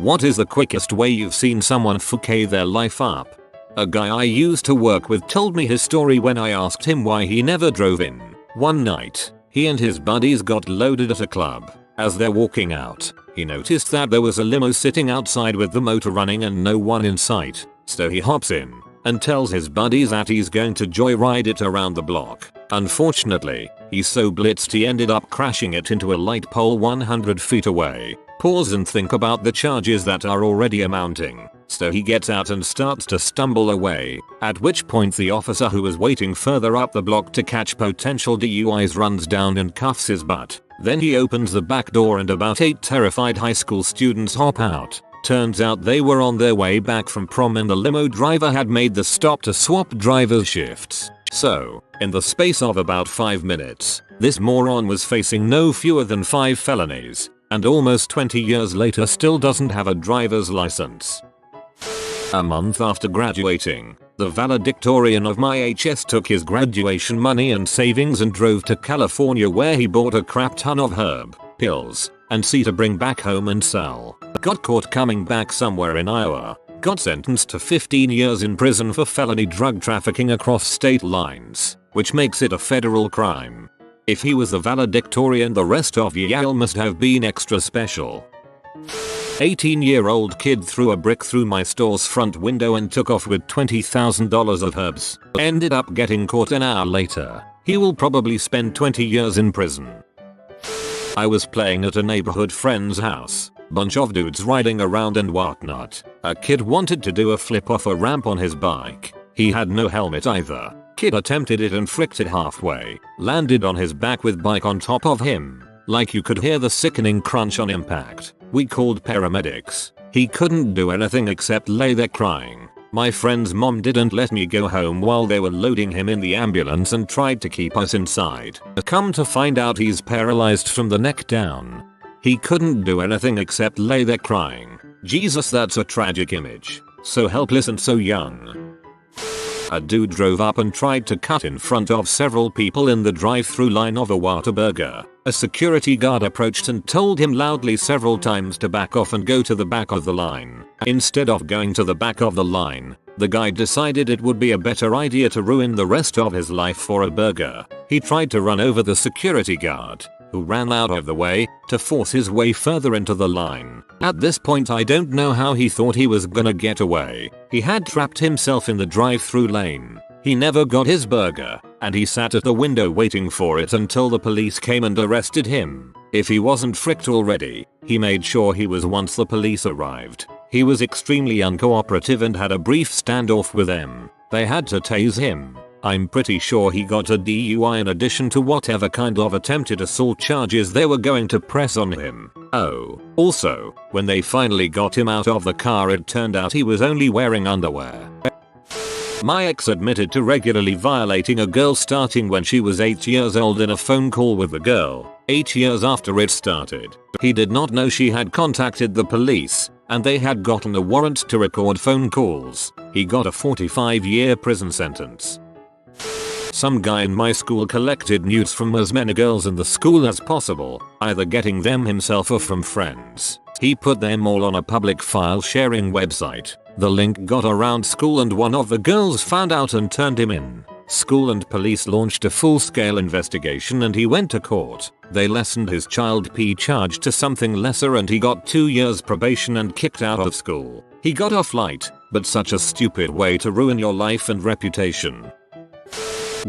What is the quickest way you've seen someone fuck their life up? A guy I used to work with told me his story when I asked him why he never drove in. One night, he and his buddies got loaded at a club. As they're walking out, he noticed that there was a limo sitting outside with the motor running and no one in sight. So he hops in and tells his buddies that he's going to joyride it around the block. Unfortunately, he's so blitzed he ended up crashing it into a light pole 100 feet away. Pause and think about the charges that are already mounting. So he gets out and starts to stumble away, at which point the officer who was waiting further up the block to catch potential DUIs runs down and cuffs his butt. Then he opens the back door and about 8 terrified high school students hop out. Turns out they were on their way back from prom and the limo driver had made the stop to swap drivers shifts. So, in the space of about 5 minutes, this moron was facing no fewer than 5 felonies, and almost 20 years later still doesn't have a driver's license. A month after graduating, the valedictorian of my HS took his graduation money and savings and drove to California where he bought a crap ton of herb, pills, and seed to bring back home and sell. Got caught coming back somewhere in Iowa. Got sentenced to 15 years in prison for felony drug trafficking across state lines, which makes it a federal crime. If he was the valedictorian, the rest of Yale must have been extra special. 18-year-old kid threw a brick through my store's front window and took off with $20,000 of herbs. Ended up getting caught an hour later. He will probably spend 20 years in prison. I was playing at a neighborhood friend's house. Bunch of dudes riding around and whatnot. A kid wanted to do a flip off a ramp on his bike. He had no helmet either. Kid attempted it and fricked it halfway. Landed on his back with bike on top of him. Like you could hear the sickening crunch on impact. We called paramedics. He couldn't do anything except lay there crying. My friend's mom didn't let me go home while they were loading him in the ambulance and tried to keep us inside. Come to find out he's paralyzed from the neck down. He couldn't do anything except lay there crying. Jesus, that's a tragic image. So helpless and so young. A dude drove up and tried to cut in front of several people in the drive-thru line of a Whataburger. A security guard approached and told him loudly several times to back off and go to the back of the line. Instead of going to the back of the line, the guy decided it would be a better idea to ruin the rest of his life for a burger. He tried to run over the security guard, who ran out of the way, to force his way further into the line. At this point I don't know how he thought he was gonna get away. He had trapped himself in the drive-thru lane. He never got his burger, and he sat at the window waiting for it until the police came and arrested him. If he wasn't fricked already, he made sure he was once the police arrived. He was extremely uncooperative and had a brief standoff with them. They had to tase him. I'm pretty sure he got a DUI in addition to whatever kind of attempted assault charges they were going to press on him. Oh, also, when they finally got him out of the car it turned out he was only wearing underwear. My ex admitted to regularly violating a girl starting when she was 8 years old in a phone call with the girl, 8 years after it started. He did not know she had contacted the police, and they had gotten a warrant to record phone calls. He got a 45-year prison sentence. Some guy in my school collected nudes from as many girls in the school as possible, either getting them himself or from friends. He put them all on a public file sharing website. The link got around school and one of the girls found out and turned him in. School and police launched a full-scale investigation and he went to court. They lessened his child P charge to something lesser and he got 2 years probation and kicked out of school. He got off light, but such a stupid way to ruin your life and reputation.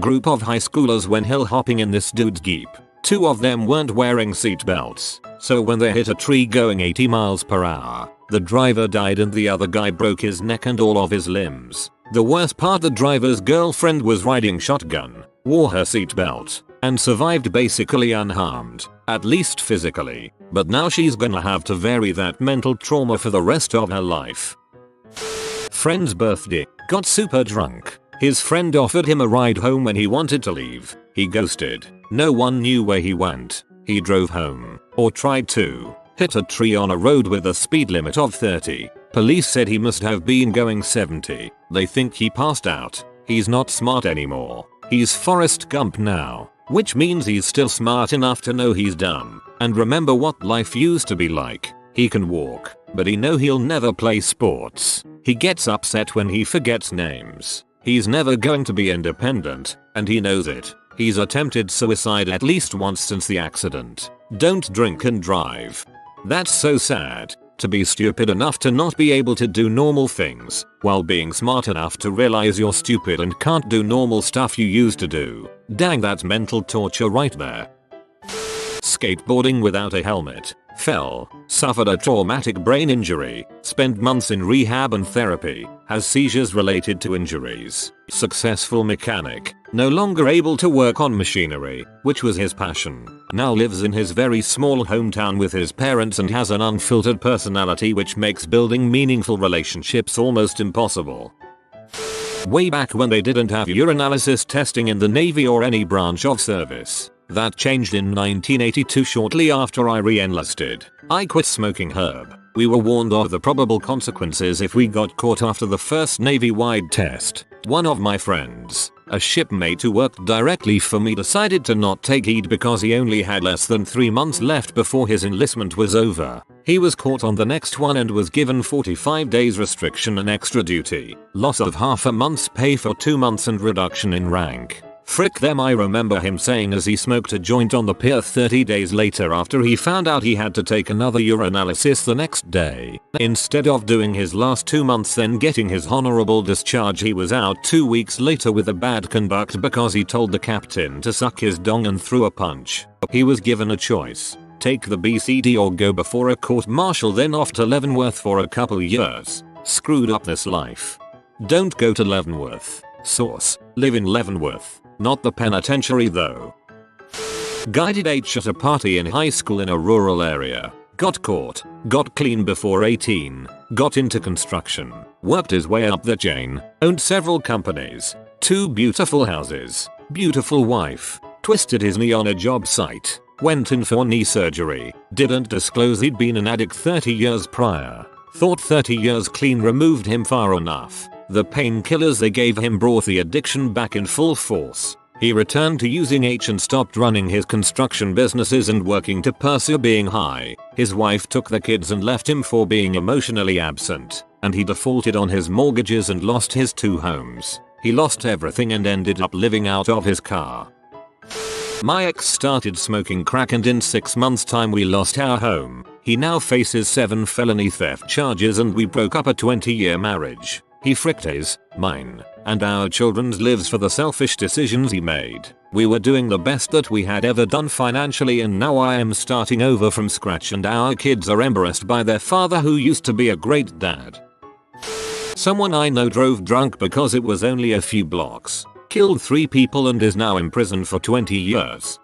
Group of high schoolers went hill hopping in this dude's Jeep. 2 of them weren't wearing seat belts, so when they hit a tree going 80 miles per hour, the driver died and the other guy broke his neck and all of his limbs. The worst part, the driver's girlfriend was riding shotgun, wore her seatbelt, and survived basically unharmed, at least physically, but now she's gonna have to vary that mental trauma for the rest of her life. Friend's birthday, got super drunk. His friend offered him a ride home when he wanted to leave. He ghosted. No one knew where he went. He drove home, or tried to, hit a tree on a road with a speed limit of 30. Police said he must have been going 70. They think he passed out. He's not smart anymore. He's Forrest Gump now, which means he's still smart enough to know he's dumb and remember what life used to be like. He can walk, but he know he'll never play sports. He gets upset when he forgets names. He's never going to be independent, and he knows it. He's attempted suicide at least once since the accident. Don't drink and drive. That's so sad. To be stupid enough to not be able to do normal things, while being smart enough to realize you're stupid and can't do normal stuff you used to do. Dang, that's mental torture right there. Skateboarding without a helmet. Fell, suffered a traumatic brain injury, spent months in rehab and therapy, has seizures related to injuries. Successful mechanic, no longer able to work on machinery, which was his passion. Now lives in his very small hometown with his parents and has an unfiltered personality which makes building meaningful relationships almost impossible. Way back when they didn't have urinalysis testing in the Navy or any branch of service. That changed in 1982 shortly after I re-enlisted. I quit smoking herb. We were warned of the probable consequences if we got caught after the first Navy-wide test. One of my friends, a shipmate who worked directly for me, decided to not take heed because he only had less than 3 months left before his enlistment was over. He was caught on the next one and was given 45 days restriction and extra duty, loss of half a month's pay for 2 months and reduction in rank. Frick them, I remember him saying as he smoked a joint on the pier 30 days later after he found out he had to take another urinalysis the next day. Instead of doing his last 2 months then getting his honorable discharge, he was out 2 weeks later with a bad conduct because he told the captain to suck his dong and threw a punch. He was given a choice. Take the BCD or go before a court-martial, then off to Leavenworth for a couple years. Screwed up this life. Don't go to Leavenworth. Source: live in Leavenworth. Not the penitentiary though. Guided H at a party in high school in a rural area. Got caught. Got clean before 18. Got into construction. Worked his way up the chain. Owned several companies. 2 beautiful houses. Beautiful wife. Twisted his knee on a job site. Went in for knee surgery. Didn't disclose he'd been an addict 30 years prior. Thought 30 years clean removed him far enough. The painkillers they gave him brought the addiction back in full force. He returned to using H and stopped running his construction businesses and working to pursue being high. His wife took the kids and left him for being emotionally absent, and he defaulted on his mortgages and lost his 2 homes. He lost everything and ended up living out of his car. My ex started smoking crack and in 6 months time we lost our home. He now faces 7 felony theft charges and we broke up a 20-year marriage. He fricked his, mine, and our children's lives for the selfish decisions he made. We were doing the best that we had ever done financially, and now I am starting over from scratch and our kids are embarrassed by their father who used to be a great dad. Someone I know drove drunk because it was only a few blocks, killed 3 people and is now in prison for 20 years.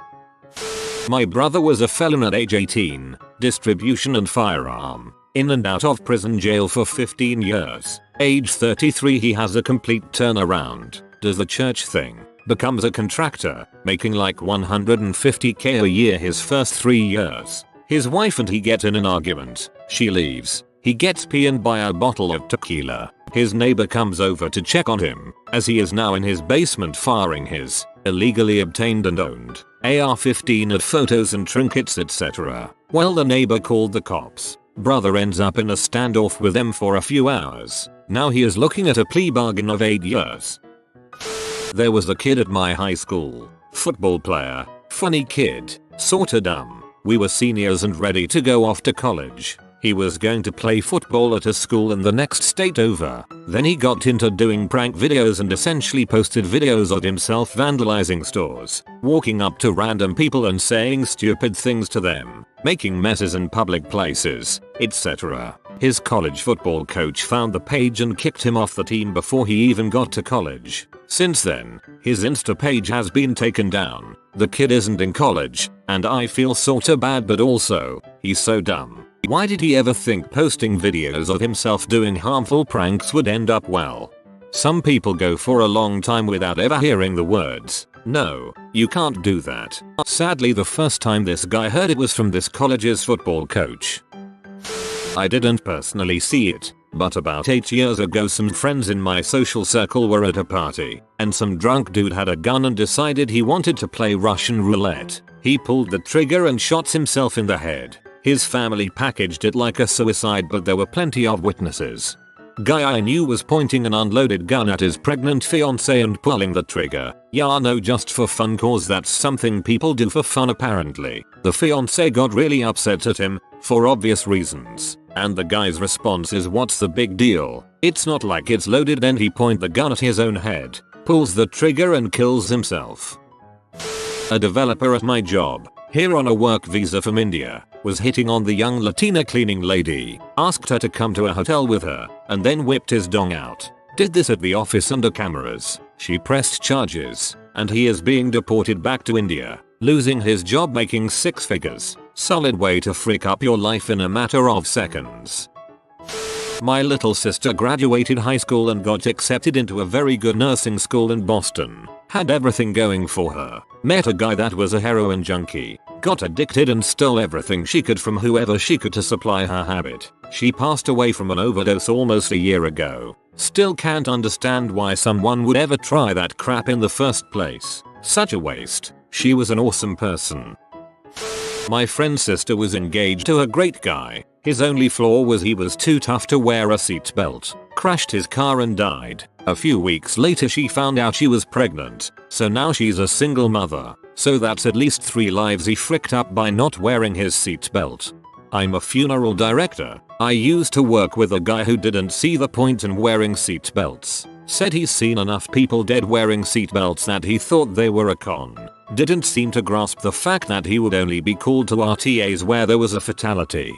My brother was a felon at age 18, distribution and firearm. In and out of prison jail for 15 years. Age 33 he has a complete turnaround. Does the church thing. Becomes a contractor, making like $150k a year his first 3 years. His wife and he get in an argument. She leaves. He gets pee and buy a bottle of tequila. His neighbor comes over to check on him, as he is now in his basement firing his illegally obtained and owned AR-15 at photos and trinkets etc. Well, the neighbor called the cops. Brother ends up in a standoff with them for a few hours. Now he is looking at a plea bargain of 8 years. There was a kid at my high school. Football player. Funny kid. Sorta dumb. We were seniors and ready to go off to college. He was going to play football at a school in the next state over. Then he got into doing prank videos and essentially posted videos of himself vandalizing stores, walking up to random people and saying stupid things to them, making messes in public places, etc. His college football coach found the page and kicked him off the team before he even got to college. Since then, his Insta page has been taken down. The kid isn't in college, and I feel sorta bad, but also, he's so dumb. Why did he ever think posting videos of himself doing harmful pranks would end up well? Some people go for a long time without ever hearing the words, "No, you can't do that." Sadly, the first time this guy heard it was from this college's football coach. I didn't personally see it, but about 8 years ago some friends in my social circle were at a party, and some drunk dude had a gun and decided he wanted to play Russian roulette. He pulled the trigger and shot himself in the head. His family packaged it like a suicide, but there were plenty of witnesses. Guy I knew was pointing an unloaded gun at his pregnant fiancée and pulling the trigger. Yeah, no, just for fun, cause that's something people do for fun apparently. The fiancée got really upset at him, for obvious reasons, and the guy's response is, what's the big deal? It's not like it's loaded, and he points the gun at his own head, pulls the trigger and kills himself. A developer at my job, here on a work visa from India, was hitting on the young Latina cleaning lady, asked her to come to a hotel with her, and then whipped his dong out. Did this at the office under cameras. She pressed charges, and he is being deported back to India, losing his job making 6 figures. Solid way to frick up your life in a matter of seconds. My little sister graduated high school and got accepted into a very good nursing school in Boston. Had everything going for her. Met a guy that was a heroin junkie. Got addicted and stole everything she could from whoever she could to supply her habit. She passed away from an overdose almost a year ago. Still can't understand why someone would ever try that crap in the first place. Such a waste. She was an awesome person. My friend's sister was engaged to a great guy. His only flaw was he was too tough to wear a seatbelt. Crashed his car and died. A few weeks later she found out she was pregnant, so now she's a single mother. So that's at least 3 lives he fricked up by not wearing his seatbelt. I'm a funeral director. I used to work with a guy who didn't see the point in wearing seatbelts. Said he's seen enough people dead wearing seatbelts that he thought they were a con. Didn't seem to grasp the fact that he would only be called to RTAs where there was a fatality.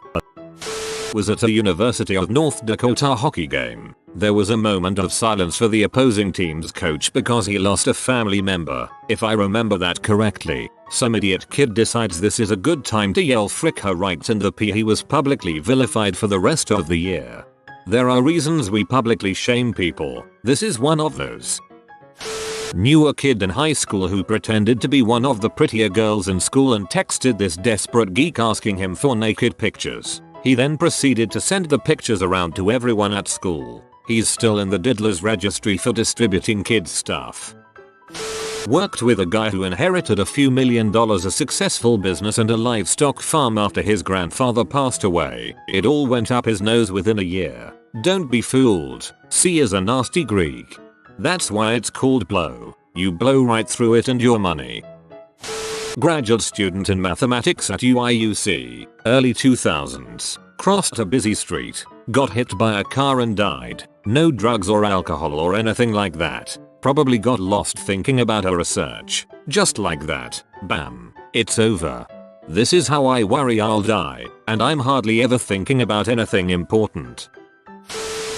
Was at a University of North Dakota hockey game. There was a moment of silence for the opposing team's coach because he lost a family member. If I remember that correctly, some idiot kid decides this is a good time to yell frick her right, and the PE was publicly vilified for the rest of the year. There are reasons we publicly shame people. This is one of those. Knew a kid in high school who pretended to be one of the prettier girls in school and texted this desperate geek asking him for naked pictures. He then proceeded to send the pictures around to everyone at school. He's still in the diddler's registry for distributing kids stuff. Worked with a guy who inherited a few $1 million, a successful business and a livestock farm after his grandfather passed away. It all went up his nose within a year. Don't be fooled. C is a nasty Greek. That's why it's called blow. You blow right through it and your money. Graduate student in mathematics at UIUC, early 2000s. Crossed a busy street, got hit by a car and died. No drugs or alcohol or anything like that. Probably got lost thinking about her research. Just like that, bam, it's over. This is how I worry I'll die, and I'm hardly ever thinking about anything important.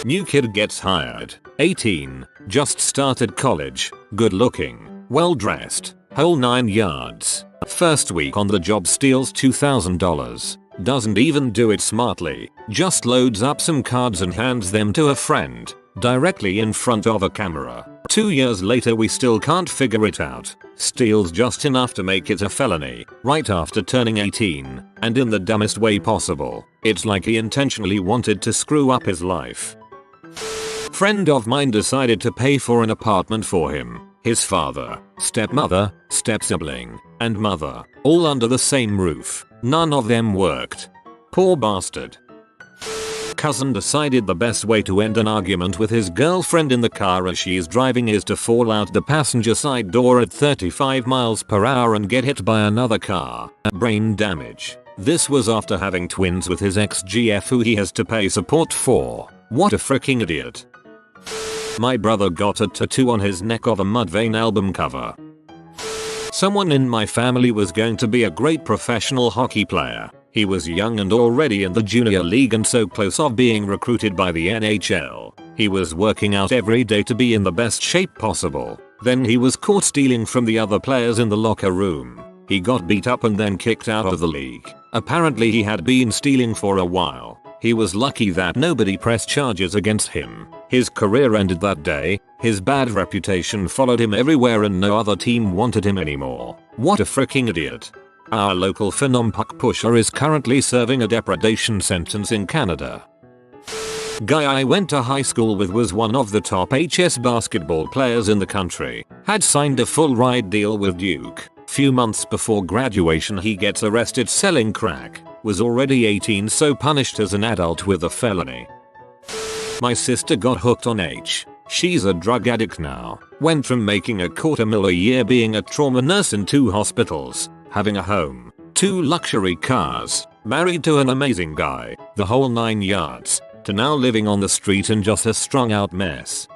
New kid gets hired, 18, just started college, good looking, well dressed, whole 9 yards. First week on the job steals $2,000. Doesn't even do it smartly, just loads up some cards and hands them to a friend, directly in front of a camera. 2 years later we still can't figure it out. Steals just enough to make it a felony, right after turning 18, and in the dumbest way possible. It's like he intentionally wanted to screw up his life. Friend of mine decided to pay for an apartment for him. His father, stepmother, step-sibling, and mother, all under the same roof. None of them worked. Poor bastard. Cousin decided the best way to end an argument with his girlfriend in the car as she is driving is to fall out the passenger side door at 35 miles per hour and get hit by another car. Brain damage. This was after having twins with his ex-GF who he has to pay support for. What a freaking idiot. My brother got a tattoo on his neck of a Mudvayne album cover. Someone in my family was going to be a great professional hockey player. He was young and already in the junior league and so close of being recruited by the NHL. He was working out every day to be in the best shape possible. Then he was caught stealing from the other players in the locker room. He got beat up and then kicked out of the league. Apparently he had been stealing for a while. He was lucky that nobody pressed charges against him. His career ended that day. His bad reputation followed him everywhere and no other team wanted him anymore. What a freaking idiot. Our local phenom puck pusher is currently serving a depredation sentence in Canada. Guy I went to high school with was one of the top HS basketball players in the country. Had signed a full ride deal with Duke. Few months before graduation he gets arrested selling crack. Was already 18, so punished as an adult with a felony. My sister got hooked on H. She's a drug addict now. Went from making $250,000 a year being a trauma nurse in 2 hospitals, having a home, 2 luxury cars, married to an amazing guy, the whole 9 yards, to now living on the street and just a strung out mess.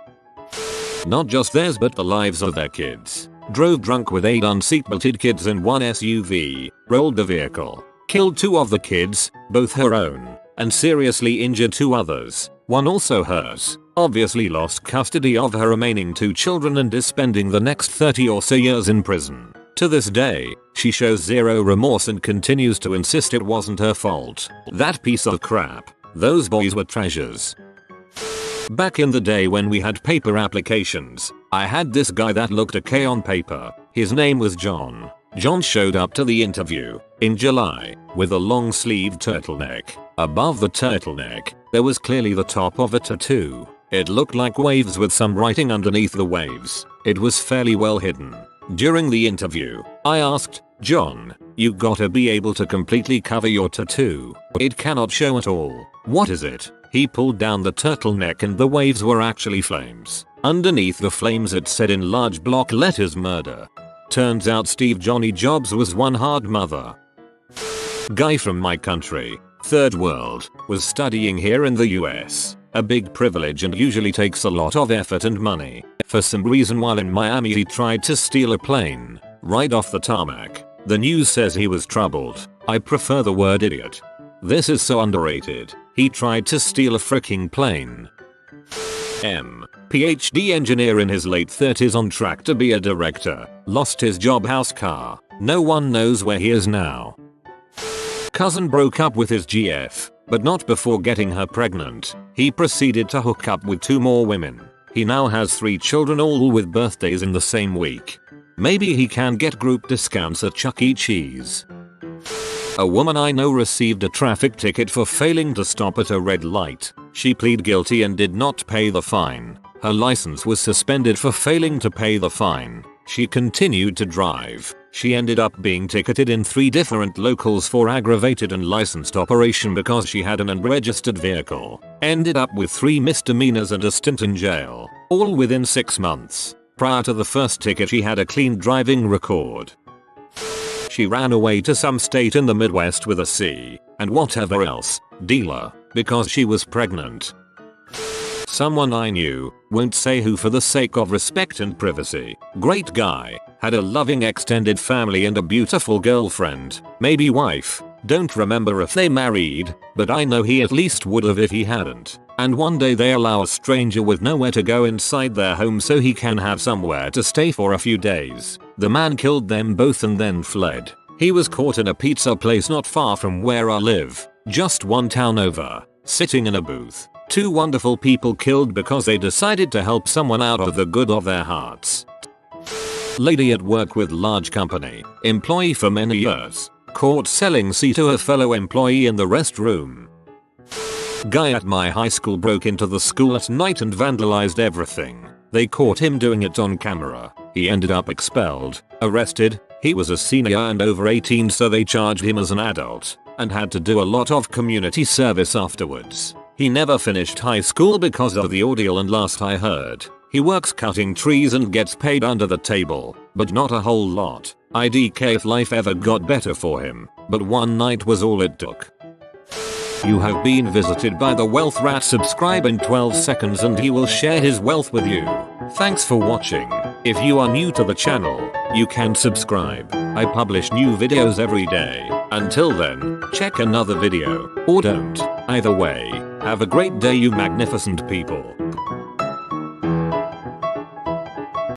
Not just theirs but the lives of their kids. Drove drunk with 8 unseatbelted kids in 1 SUV, rolled the vehicle, killed 2 of the kids, both her own, and seriously injured 2 others, one also hers. Obviously lost custody of her remaining 2 children and is spending the next 30 or so years in prison. To this day, she shows zero remorse and continues to insist it wasn't her fault. That piece of crap. Those boys were treasures. Back in the day when we had paper applications, I had this guy that looked okay on paper. His name was John. John showed up to the interview in July with a long sleeved turtleneck. Above the turtleneck, there was clearly the top of a tattoo. It looked like waves with some writing underneath the waves. It was fairly well hidden. During the interview, I asked, John, you gotta be able to completely cover your tattoo. It cannot show at all. What is it? He pulled down the turtleneck and the waves were actually flames. Underneath the flames it said in large block letters murder. Turns out Steve Johnny Jobs was one hard mother. Guy from my country, third world, was studying here in the US. A big privilege and usually takes a lot of effort and money. For some reason while in Miami he tried to steal a plane, right off the tarmac. The news says he was troubled. I prefer the word idiot. This is so underrated. He tried to steal a freaking plane. PhD engineer in his late 30s on track to be a director. Lost his job, house, car. No one knows where he is now. Cousin broke up with his GF, but not before getting her pregnant. He proceeded to hook up with 2 more women. He now has 3 children, all with birthdays in the same week. Maybe he can get group discounts at Chuck E. Cheese. A woman I know received a traffic ticket for failing to stop at a red light. She pleaded guilty and did not pay the fine. Her license was suspended for failing to pay the fine. She continued to drive. She ended up being ticketed in 3 different locals for aggravated unlicensed operation because she had an unregistered vehicle. Ended up with 3 misdemeanors and a stint in jail, all within 6 months. Prior to the first ticket she had a clean driving record. She ran away to some state in the Midwest with a C, and whatever else, dealer, because she was pregnant. Someone I knew, won't say who for the sake of respect and privacy. Great guy, had a loving extended family and a beautiful girlfriend, maybe wife. Don't remember if they married, but I know he at least would have if he hadn't. And one day they allow a stranger with nowhere to go inside their home so he can have somewhere to stay for a few days. The man killed them both and then fled. He was caught in a pizza place not far from where I live, just 1 town over, sitting in a booth. 2 wonderful people killed because they decided to help someone out of the good of their hearts. Lady at work with large company, employee for many years, caught selling C to a fellow employee in the restroom. Guy at my high school broke into the school at night and vandalized everything. They caught him doing it on camera. He ended up expelled, arrested. He was a senior and over 18, so they charged him as an adult and had to do a lot of community service afterwards. He never finished high school because of the ordeal, and last I heard, he works cutting trees and gets paid under the table, but not a whole lot. IDK if life ever got better for him, but one night was all it took. You have been visited by the Wealth Rat. Subscribe in 12 seconds and he will share his wealth with you. Thanks for watching. If you are new to the channel, you can subscribe. I publish new videos every day. Until then, check another video, or don't. Either way, have a great day you magnificent people.